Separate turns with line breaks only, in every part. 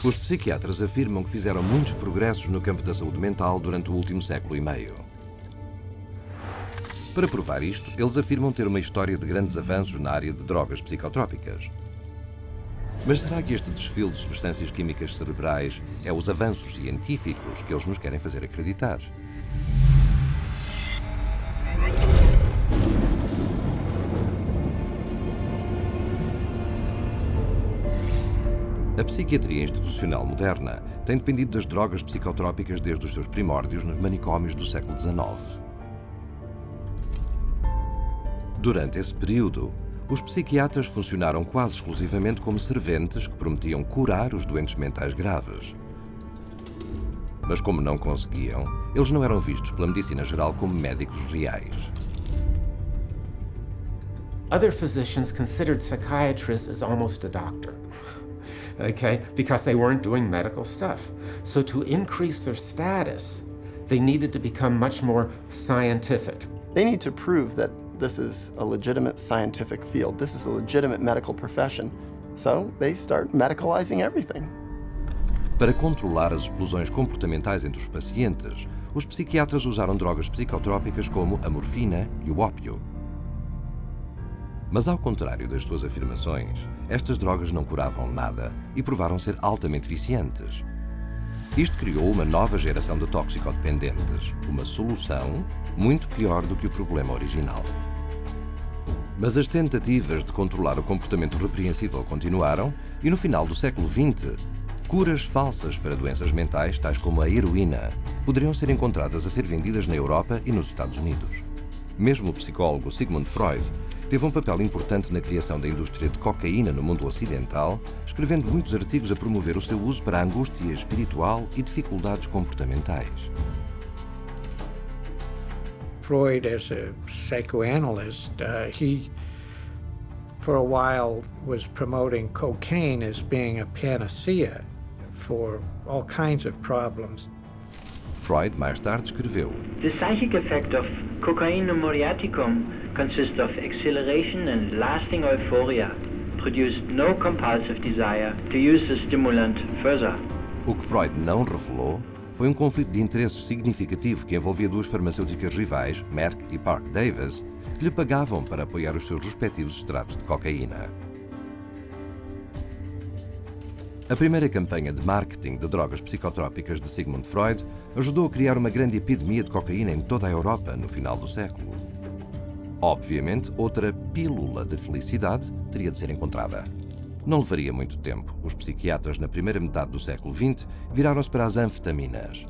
Os psiquiatras afirmam que fizeram muitos progressos no campo da saúde mental durante o último século e meio. Para provar isto, eles afirmam ter uma história de grandes avanços na área de drogas psicotrópicas. Mas será que este desfile de substâncias químicas cerebrais é os avanços científicos que eles nos querem fazer acreditar? A psiquiatria institucional moderna tem dependido das drogas psicotrópicas desde os seus primórdios nos manicômios do século XIX. Durante esse período, os psiquiatras funcionaram quase exclusivamente como serventes que prometiam curar os doentes mentais graves. Mas como não conseguiam, eles não eram vistos pela medicina geral como médicos reais.
Other physicians considered psychiatrists as almost a doctor. Okay, because they weren't doing medical stuff. So to increase their status, they needed to become much more scientific.
They need to prove that this is a legitimate scientific field. This is a legitimate medical profession. So they start medicalizing everything.
Para controlar as explosões comportamentais entre os pacientes, os psiquiatras usaram drogas psicotrópicas como a morfina e o ópio. Mas ao contrário das suas afirmações, estas drogas não curavam nada e provaram ser altamente viciantes. Isto criou uma nova geração de toxicodependentes, uma solução muito pior do que o problema original. Mas as tentativas de controlar o comportamento repreensível continuaram e no final do século XX, curas falsas para doenças mentais, tais como a heroína, poderiam ser encontradas a ser vendidas na Europa e nos Estados Unidos. Mesmo o psicólogo Sigmund Freud teve um papel importante na criação da indústria de cocaína no mundo ocidental, escrevendo muitos artigos a promover o seu uso para a angústia espiritual e dificuldades comportamentais.
Freud, as a psychoanalyst, he, for a while, was promoting cocaine as being a panacea for all kinds of problems.
Freud mais tarde escreveu:
The psychic effect of cocaine muriaticum consists of exhilaration and lasting euphoria, produced no compulsive desire to use the stimulant further.
O que Freud não revelou foi um conflito de interesses significativo que envolvia duas farmacêuticas rivais, Merck e Parke-Davis, que lhe pagavam para apoiar os seus respectivos extratos de cocaína. A primeira campanha de marketing de drogas psicotrópicas de Sigmund Freud ajudou a criar uma grande epidemia de cocaína em toda a Europa no final do século. Obviamente, outra pílula de felicidade teria de ser encontrada. Não levaria muito tempo. Os psiquiatras, na primeira metade do século XX, viraram-se para as anfetaminas.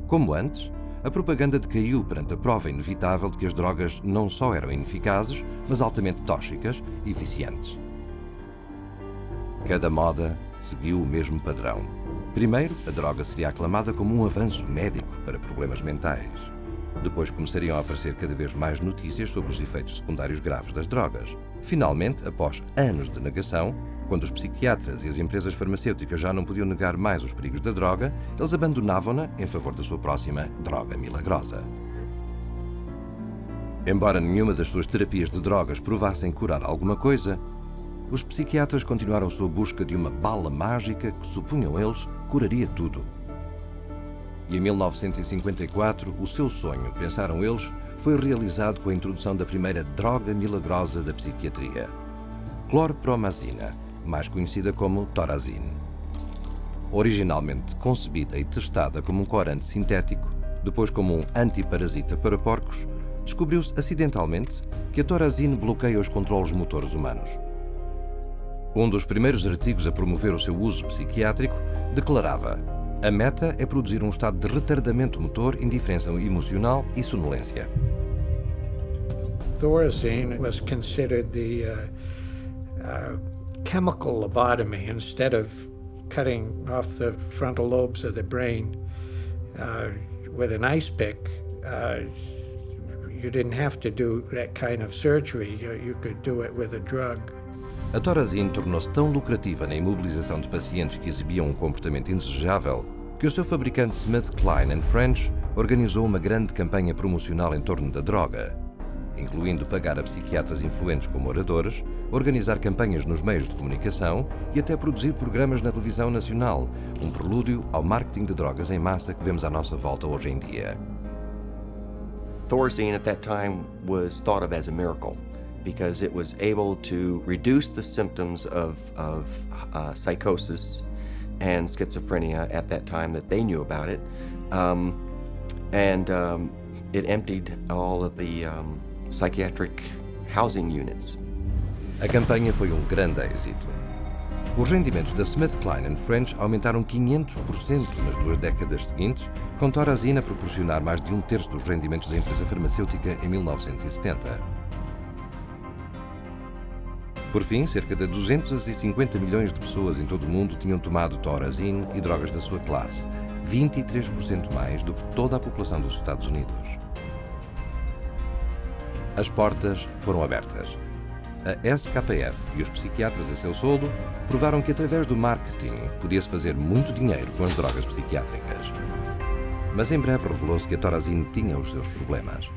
Como antes, a propaganda decaiu perante a prova inevitável de que as drogas não só eram ineficazes, mas altamente tóxicas e viciantes. Cada moda seguiu o mesmo padrão. Primeiro, a droga seria aclamada como um avanço médico para problemas mentais. Depois começariam a aparecer cada vez mais notícias sobre os efeitos secundários graves das drogas. Finalmente, após anos de negação, quando os psiquiatras e as empresas farmacêuticas já não podiam negar mais os perigos da droga, eles abandonavam-na em favor da sua próxima droga milagrosa. Embora nenhuma das suas terapias de drogas provassem curar alguma coisa, os psiquiatras continuaram sua busca de uma bala mágica que, supunham eles, curaria tudo. E em 1954, o seu sonho, pensaram eles, foi realizado com a introdução da primeira droga milagrosa da psiquiatria, clorpromazina, mais conhecida como Thorazine. Originalmente concebida e testada como um corante sintético, depois como um antiparasita para porcos, descobriu-se acidentalmente que a Thorazine bloqueia os controlos motores humanos. Um dos primeiros artigos a promover o seu uso psiquiátrico declarava: a meta é produzir um estado de retardamento motor, indiferença emocional e sonolência.
Thorazine was considered the chemical lobotomy. Instead of cutting off the frontal lobes of the brain with an ice pick, you didn't have to do that kind of surgery. You could do it with a drug.
A Thorazine tornou-se tão lucrativa na imobilização de pacientes que exibiam um comportamento indesejável que o seu fabricante SmithKline French organizou uma grande campanha promocional em torno da droga. incluindo pagar a psiquiatras influentes como oradores, organizar campanhas nos meios de comunicação e até produzir programas na televisão nacional, um prelúdio ao marketing de drogas em massa que vemos à nossa volta hoje em dia.
Thorazine at that time was thought of as a miracle because it was able to reduce the symptoms of psychosis and schizophrenia at that time that they knew about it. It emptied all of the psychiatric housing units.
A campanha foi um grande êxito. Os rendimentos da SmithKline French aumentaram 500% nas 2 décadas seguintes, com Thorazine a proporcionar mais de 1/3 dos rendimentos da empresa farmacêutica em 1970. Por fim, cerca de 250 milhões de pessoas em todo o mundo tinham tomado Thorazine e drogas da sua classe, 23% mais do que toda a população dos Estados Unidos. As portas foram abertas. A SKF e os psiquiatras a seu soldo provaram que através do marketing podia-se fazer muito dinheiro com as drogas psiquiátricas. Mas em breve revelou-se que a Thorazine tinha os seus problemas.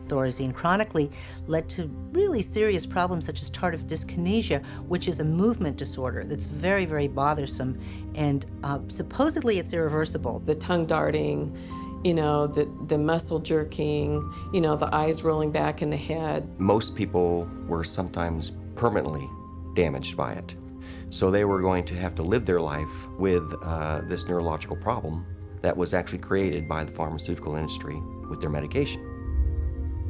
Thorazine chronically led to really serious problems such as tardive dyskinesia, which is a movement disorder that's very, very bothersome, and supposedly it's irreversible.
The tongue darting, the muscle jerking, the eyes rolling back in the head.
Most people were sometimes permanently damaged by it. So they were going to have to live their life with this neurological problem that was actually created by the pharmaceutical industry with their medication.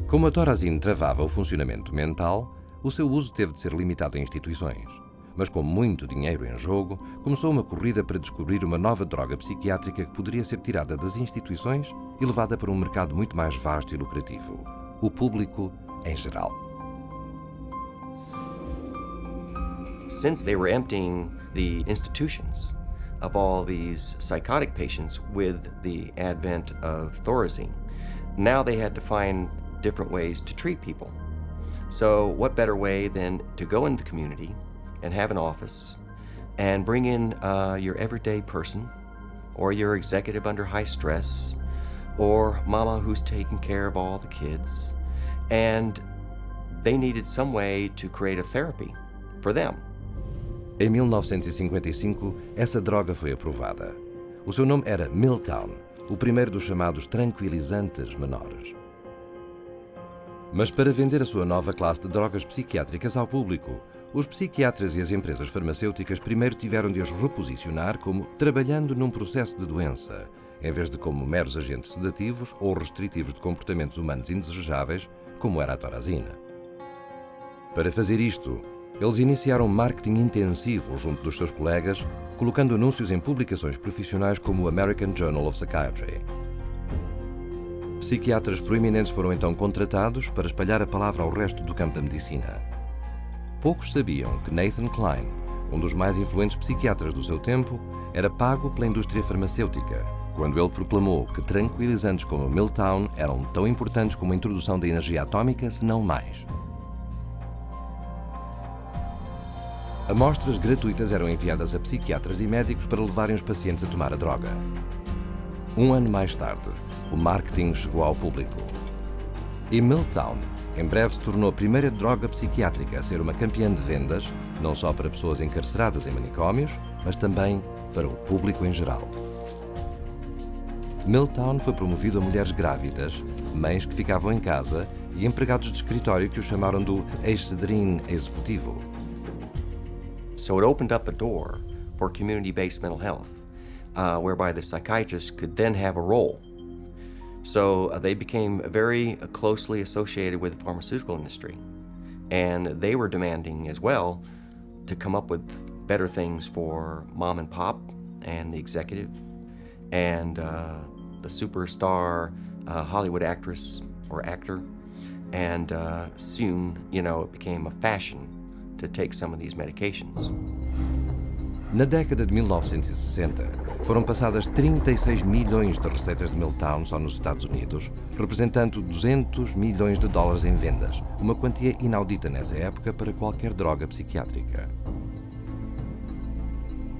Como a Thorazine travava o funcionamento mental, o seu uso teve de ser limitado em instituições. Mas com muito dinheiro em jogo, começou uma corrida para descobrir uma nova droga psiquiátrica que poderia ser tirada das instituições e levada para um mercado muito mais vasto e lucrativo: o público em geral.
Since they were emptying the institutions of all these psychotic patients with the advent of Thorazine, now they had to find different ways to treat people. So what better way than to go into the community and have an office and bring in your everyday person or your executive under high stress or mama who's taking care of all the kids, and they needed some way to create a therapy for them.
Em 1955, essa droga foi aprovada. O seu nome era Miltown, o primeiro dos chamados tranquilizantes menores. Mas para vender a sua nova classe de drogas psiquiátricas ao público, os psiquiatras e as empresas farmacêuticas primeiro tiveram de as reposicionar como trabalhando num processo de doença, em vez de como meros agentes sedativos ou restritivos de comportamentos humanos indesejáveis, como era a Thorazine. Para fazer isto, eles iniciaram marketing intensivo junto dos seus colegas, colocando anúncios em publicações profissionais como o American Journal of Psychiatry. Psiquiatras proeminentes foram então contratados para espalhar a palavra ao resto do campo da medicina. Poucos sabiam que Nathan Kline, um dos mais influentes psiquiatras do seu tempo, era pago pela indústria farmacêutica, quando ele proclamou que tranquilizantes como o Miltown eram tão importantes como a introdução da energia atómica, se não mais. Amostras gratuitas eram enviadas a psiquiatras e médicos para levarem os pacientes a tomar a droga. Um ano mais tarde, o marketing chegou ao público. E Miltown, em breve, se tornou a primeira droga psiquiátrica a ser uma campeã de vendas, não só para pessoas encarceradas em manicômios, mas também para o público em geral. Miltown foi promovido a mulheres grávidas, mães que ficavam em casa e empregados de escritório que o chamaram do Excedrin executivo.
So it opened up a door for community-based mental health, whereby the psychiatrist could then have a role. So they became very closely associated with the pharmaceutical industry, and they were demanding as well to come up with better things for mom and pop and the executive and the superstar Hollywood actress or actor, and soon, it became a fashion to take some of these medications.
Na década de 1960, foram passadas 36 milhões de receitas de Miltown só nos Estados Unidos, representando 200 milhões de dólares em vendas, uma quantia inaudita nessa época para qualquer droga psiquiátrica.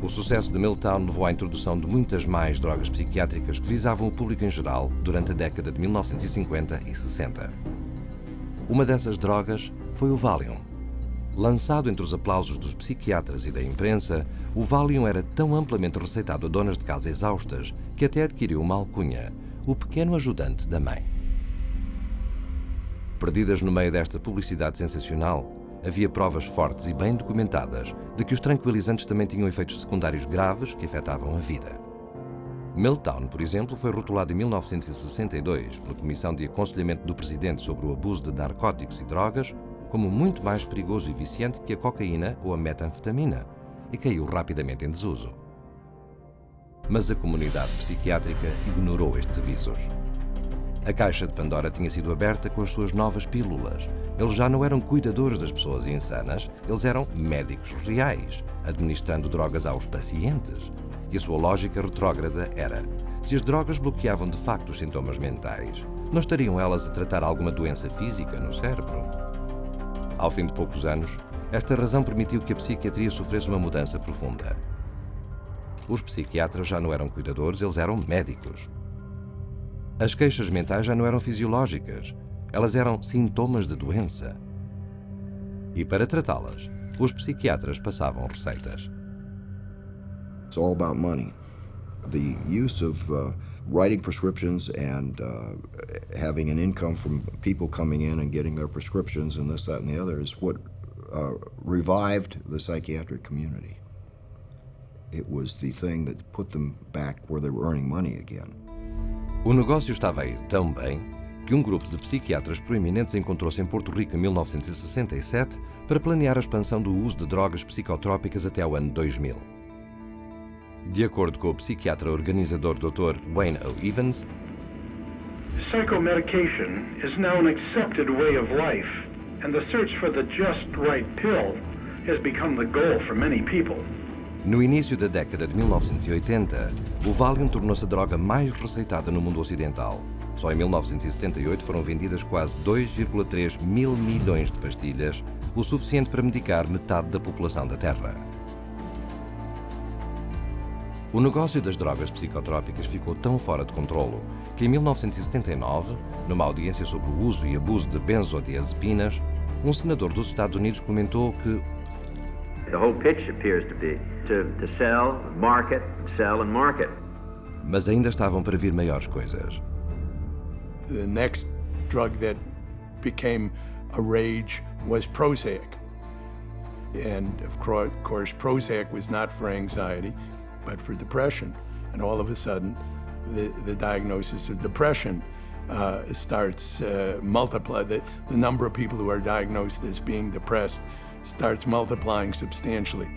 O sucesso de Milltown levou à introdução de muitas mais drogas psiquiátricas que visavam o público em geral durante a década de 1950 e 60. Uma dessas drogas foi o Valium. Lançado entre os aplausos dos psiquiatras e da imprensa, o Valium era tão amplamente receitado a donas de casa exaustas que até adquiriu uma alcunha, o pequeno ajudante da mãe. Perdidas no meio desta publicidade sensacional, havia provas fortes e bem documentadas de que os tranquilizantes também tinham efeitos secundários graves que afetavam a vida. Milltown, por exemplo, foi rotulado em 1962 pela Comissão de Aconselhamento do Presidente sobre o Abuso de Narcóticos e Drogas como muito mais perigoso e viciante que a cocaína ou a metanfetamina, e caiu rapidamente em desuso. Mas a comunidade psiquiátrica ignorou estes avisos. A caixa de Pandora tinha sido aberta com as suas novas pílulas. Eles já não eram cuidadores das pessoas insanas, eles eram médicos reais, administrando drogas aos pacientes. E a sua lógica retrógrada era: se as drogas bloqueavam de facto os sintomas mentais, não estariam elas a tratar alguma doença física no cérebro? Ao fim de poucos anos, esta razão permitiu que a psiquiatria sofresse uma mudança profunda. Os psiquiatras já não eram cuidadores, eles eram médicos. As queixas mentais já não eram fisiológicas, elas eram sintomas de doença. E para tratá-las, os psiquiatras passavam receitas.
It's all about money. The use of writing prescriptions and having an income from people coming in and getting their prescriptions and this, that, and the other is what revived the psychiatric community. It was the thing that put them back where they were earning money again.
O negócio estava a ir tão bem que um grupo de psiquiatras proeminentes encontrou-se em Porto Rico em 1967 para planear a expansão do uso de drogas psicotrópicas até ao ano 2000. De acordo com o psiquiatra organizador Dr. Wayne O. Evans,
psychomedication is now an accepted way of life, and the search for the just right pill has become the goal for many people.
No início da década de 1980, o Valium tornou-se a droga mais receitada no mundo ocidental. Só em 1978 foram vendidas quase 2,3 mil milhões de pastilhas, o suficiente para medicar metade da população da Terra. O negócio das drogas psicotrópicas ficou tão fora de controlo que em 1979, numa audiência sobre o uso e abuso de benzodiazepinas, um senador dos Estados Unidos comentou que
the whole pitch appears to be to sell, market, sell and market.
Mas ainda estavam para vir maiores coisas.
The next drug that became a rage was Prozac. And of course, Prozac was not for anxiety, but for depression. And all of a sudden, the diagnosis of depression starts multiply. The number of people who are diagnosed as being depressed starts multiplying substantially.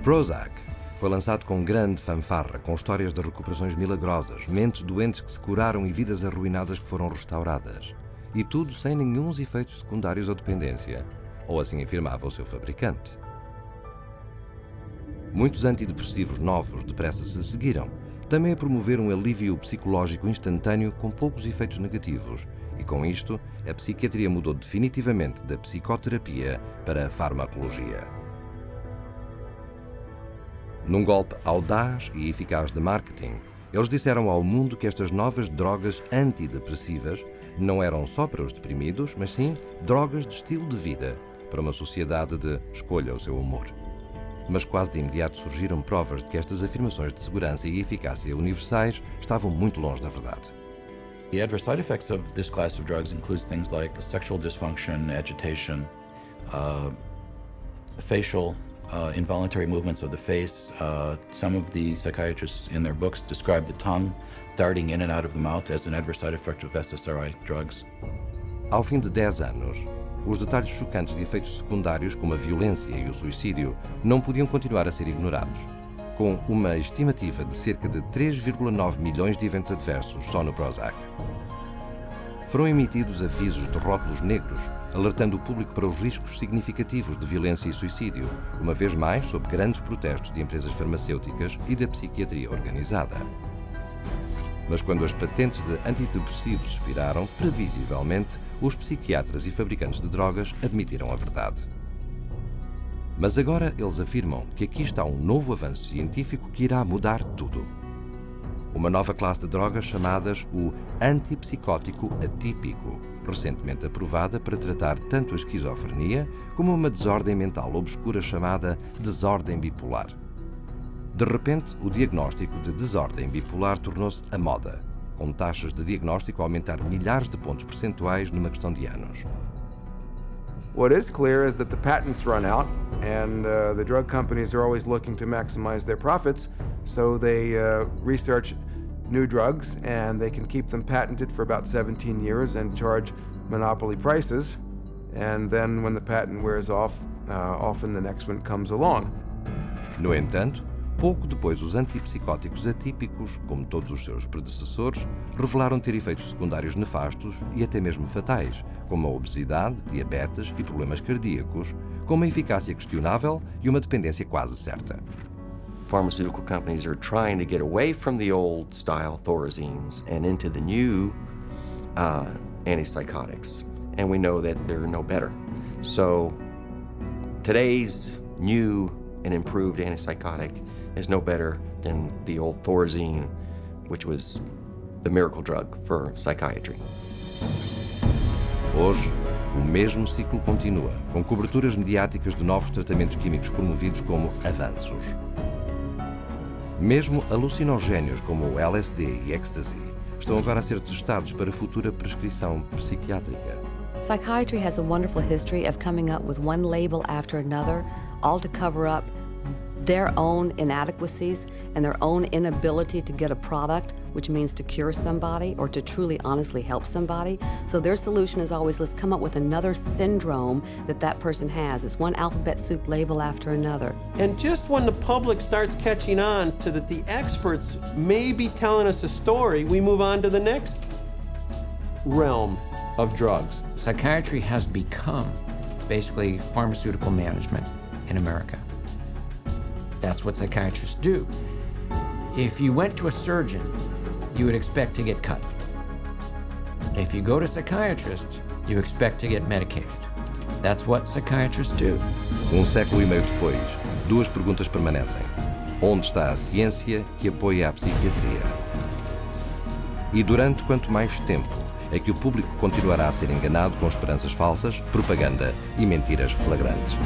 Prozac foi lançado com grande fanfarra, com histórias de recuperações milagrosas, mentes doentes que se curaram e vidas arruinadas que foram restauradas. E tudo sem nenhum efeitos secundários ou dependência, ou assim afirmava o seu fabricante. Muitos antidepressivos novos depressa se seguiram, também a promover um alívio psicológico instantâneo com poucos efeitos negativos, e com isto, a psiquiatria mudou definitivamente da psicoterapia para a farmacologia. Num golpe audaz e eficaz de marketing, eles disseram ao mundo que estas novas drogas antidepressivas não eram só para os deprimidos, mas sim drogas de estilo de vida, para uma sociedade de escolha o seu humor. Mas quase de imediato surgiram provas de que estas afirmações de segurança e eficácia universais estavam muito longe da verdade.
The adverse side effects of this class of drugs includes things like sexual dysfunction, agitation, facial involuntary movements of the face. Some of the psychiatrists in their books describe the tongue darting in and out of the mouth as an adverse side effect of SSRI drugs.
Ao fim de 10 anos, os detalhes chocantes de efeitos secundários como a violência e o suicídio não podiam continuar a ser ignorados. Com uma estimativa de cerca de 3,9 milhões de eventos adversos só no Prozac. Foram emitidos avisos de rótulos negros, alertando o público para os riscos significativos de violência e suicídio, uma vez mais sob grandes protestos de empresas farmacêuticas e da psiquiatria organizada. Mas quando as patentes de antidepressivos expiraram, previsivelmente, os psiquiatras e fabricantes de drogas admitiram a verdade. Mas agora eles afirmam que aqui está um novo avanço científico que irá mudar tudo. Uma nova classe de drogas chamadas o antipsicótico atípico, recentemente aprovada para tratar tanto a esquizofrenia como uma desordem mental obscura chamada desordem bipolar. De repente, o diagnóstico de desordem bipolar tornou-se a moda, com taxas de diagnóstico a aumentar milhares de pontos percentuais numa questão de anos.
What is clear is that the patents run out, and the drug companies are always looking to maximize their profits, so they research new drugs, and they can keep them patented for about 17 years and charge monopoly prices, and then when the patent wears off, often the next one comes along.
No entanto, pouco depois os antipsicóticos atípicos, como todos os seus predecessores, revelaram ter efeitos secundários nefastos e até mesmo fatais, como a obesidade, diabetes e problemas cardíacos, com uma eficácia questionável e uma dependência quase certa.
Pharmaceutical companies are trying to get away from the old style Thorazines and into the new antipsychotics. And we know that they're no better. So today's new and improved antipsychotic is no better than the old Thorazine, which was the miracle drug for psychiatry.
Hoje, o mesmo ciclo continua, com coberturas mediáticas de novos tratamentos químicos promovidos como avanços. Mesmo alucinogénios como o LSD e ecstasy estão agora a ser testados para futura prescrição psiquiátrica.
Psychiatry has a wonderful history of coming up with one label after another, all to cover up their own inadequacies and their own inability to get a product, which means to cure somebody or to truly honestly help somebody. So their solution is always, let's come up with another syndrome that person has. It's one alphabet soup label after another.
And just when the public starts catching on to that the experts may be telling us a story, we move on to the next realm of drugs.
Psychiatry has become basically pharmaceutical management in America. That's what psychiatrists do. If you went to a surgeon, you would expect to get cut. If you go to a psychiatrist, you expect to get medicated. That's what psychiatrists do.
Século e meio depois, duas perguntas permanecem. Onde está a ciência que apoia a psiquiatria? E durante quanto mais tempo é que o público continuará a ser enganado com esperanças falsas, propaganda e mentiras flagrantes?